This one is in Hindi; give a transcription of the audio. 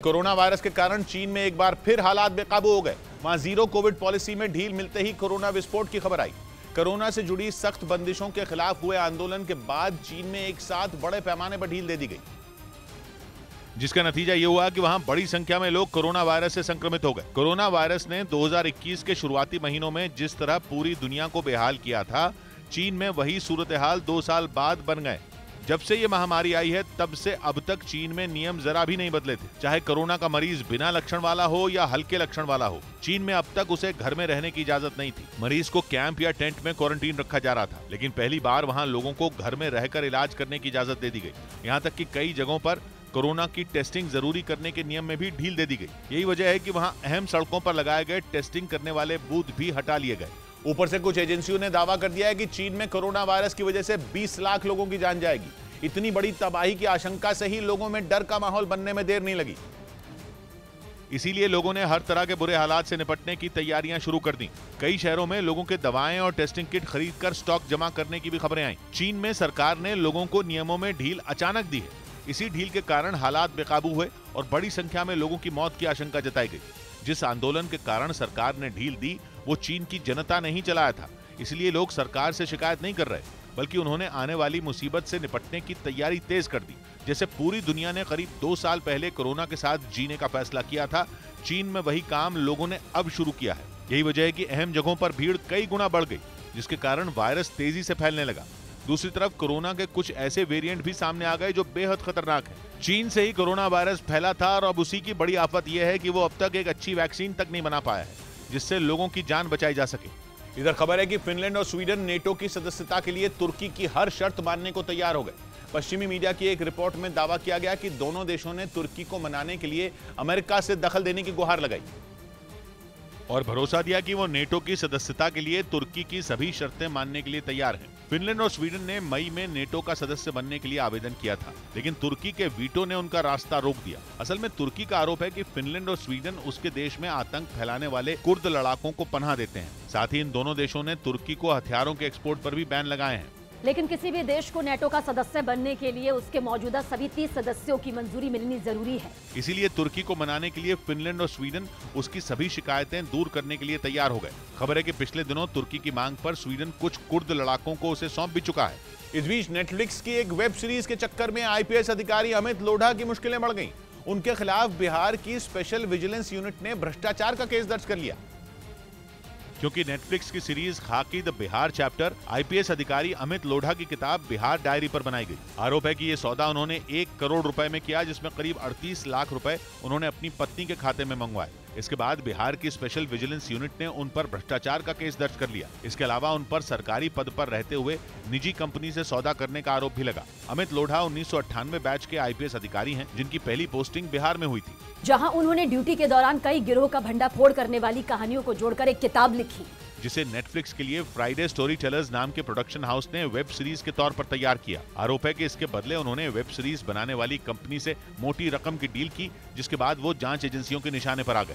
कोरोना वायरस के कारण चीन में एक बार फिर हालात बेकाबू हो गए। वहां जीरो कोविड पॉलिसी में ढील मिलते ही कोरोना विस्फोट की खबर आई। कोरोना से जुड़ी सख्त बंदिशों के खिलाफ हुए आंदोलन के बाद चीन में एक साथ बड़े पैमाने पर ढील दे दी गई, जिसका नतीजा यह हुआ कि वहां बड़ी संख्या में लोग कोरोना वायरस से संक्रमित हो गए। कोरोना वायरस ने 2021 के शुरुआती महीनों में जिस तरह पूरी दुनिया को बेहाल किया था, चीन में वही सूरत हाल 2 साल बाद बन गए। जब से ये महामारी आई है तब से अब तक चीन में नियम जरा भी नहीं बदले थे। चाहे कोरोना का मरीज बिना लक्षण वाला हो या हल्के लक्षण वाला हो, चीन में अब तक उसे घर में रहने की इजाजत नहीं थी। मरीज को कैंप या टेंट में क्वारंटीन रखा जा रहा था, लेकिन पहली बार वहां लोगों को घर में रहकर इलाज करने की इजाजत दे दी गई। यहाँ तक कि कई जगहों पर कोरोना की टेस्टिंग जरूरी करने के नियम में भी ढील दे दी गई। यही वजह है कि वहां अहम सड़कों पर लगाए गए टेस्टिंग करने वाले बूथ भी हटा लिए गए। ऊपर से कुछ एजेंसियों ने दावा कर दिया है कि चीन में कोरोना वायरस की वजह से 20 लाख लोगों की जान जाएगी। इतनी बड़ी तबाही की आशंका से ही लोगों में डर का माहौल बनने में देर नहीं लगी। इसीलिए लोगों ने हर तरह के बुरे हालात से निपटने की तैयारियां शुरू कर दी। कई शहरों में लोगों के दवाएं और टेस्टिंग किट खरीदकर स्टॉक जमा करने की भी खबरें आई। चीन में सरकार ने लोगों को नियमों में ढील अचानक दी है। इसी ढील के कारण हालात बेकाबू हुए और बड़ी संख्या में लोगों की मौत की आशंका जताई गई। जिस आंदोलन के कारण सरकार ने ढील दी, वो चीन की जनता ने ही चलाया था। इसलिए लोग सरकार से शिकायत नहीं कर रहे, बल्कि उन्होंने आने वाली मुसीबत से निपटने की तैयारी तेज कर दी। जैसे पूरी दुनिया ने करीब 2 साल पहले कोरोना के साथ जीने का फैसला किया था, चीन में वही काम लोगों ने अब शुरू किया है। यही वजह है कि अहम जगहों पर भीड़ कई गुना बढ़ गई, जिसके कारण वायरस तेजी से फैलने लगा। दूसरी तरफ कोरोना के कुछ ऐसे वेरिएंट भी सामने आ गए जो बेहद खतरनाक हैं। चीन से ही कोरोना वायरस फैला था और अब उसी की बड़ी आफत यह है कि वो अब तक एक अच्छी वैक्सीन तक नहीं बना पाया है, जिससे लोगों की जान बचाई जा सके। इधर खबर है कि फिनलैंड और स्वीडन नेटो की सदस्यता के लिए तुर्की की हर शर्त मानने को तैयार हो गए। पश्चिमी मीडिया की एक रिपोर्ट में दावा किया गया कि दोनों देशों ने तुर्की को मनाने के लिए अमेरिका से दखल देने की गुहार लगाई और भरोसा दिया कि वो नेटो की सदस्यता के लिए तुर्की की सभी शर्तें मानने के लिए तैयार हैं। फिनलैंड और स्वीडन ने मई में नेटो का सदस्य बनने के लिए आवेदन किया था, लेकिन तुर्की के वीटो ने उनका रास्ता रोक दिया। असल में तुर्की का आरोप है कि फिनलैंड और स्वीडन उसके देश में आतंक फैलाने वाले कुर्द लड़ाकों को पनाह देते हैं। साथ ही इन दोनों देशों ने तुर्की को हथियारों के एक्सपोर्ट पर भी बैन लगाए हैं। लेकिन किसी भी देश को नेटो का सदस्य बनने के लिए उसके मौजूदा सभी 30 सदस्यों की मंजूरी मिलनी जरूरी है। इसीलिए तुर्की को मनाने के लिए फिनलैंड और स्वीडन उसकी सभी शिकायतें दूर करने के लिए तैयार हो गए। खबर है कि पिछले दिनों तुर्की की मांग पर स्वीडन कुछ कुर्द लड़ाकों को उसे सौंप भी चुका है। इस बीच नेटफ्लिक्स की एक वेब सीरीज के चक्कर में IPS अधिकारी अमित लोढ़ा की मुश्किलें बढ़ गईं। उनके खिलाफ बिहार की स्पेशल विजिलेंस यूनिट ने भ्रष्टाचार का केस दर्ज कर लिया, क्योंकि नेटफ्लिक्स की सीरीज खाकी द बिहार चैप्टर IPS अधिकारी अमित लोढ़ा की किताब बिहार डायरी पर बनाई गई। आरोप है कि ये सौदा उन्होंने 1 करोड़ रुपए में किया, जिसमें करीब 38 लाख रुपए उन्होंने अपनी पत्नी के खाते में मंगवाए। इसके बाद बिहार की स्पेशल विजिलेंस यूनिट ने उन पर भ्रष्टाचार का केस दर्ज कर लिया। इसके अलावा उन पर सरकारी पद पर रहते हुए निजी कंपनी से सौदा करने का आरोप भी लगा। अमित लोढ़ा 1998 बैच के IPS अधिकारी हैं, जिनकी पहली पोस्टिंग बिहार में हुई थी, जहां उन्होंने ड्यूटी के दौरान कई गिरोह का भंडाफोड़ करने वाली कहानियों को जोड़कर एक किताब लिखी, जिसे नेटफ्लिक्स के लिए फ्राइडे स्टोरी टेलर्स नाम के प्रोडक्शन हाउस ने वेब सीरीज के तौर पर तैयार किया। आरोप है कि इसके बदले उन्होंने वेब सीरीज बनाने वाली कंपनी से मोटी रकम की डील की, जिसके बाद वो जांच एजेंसियों के निशाने पर आ गए।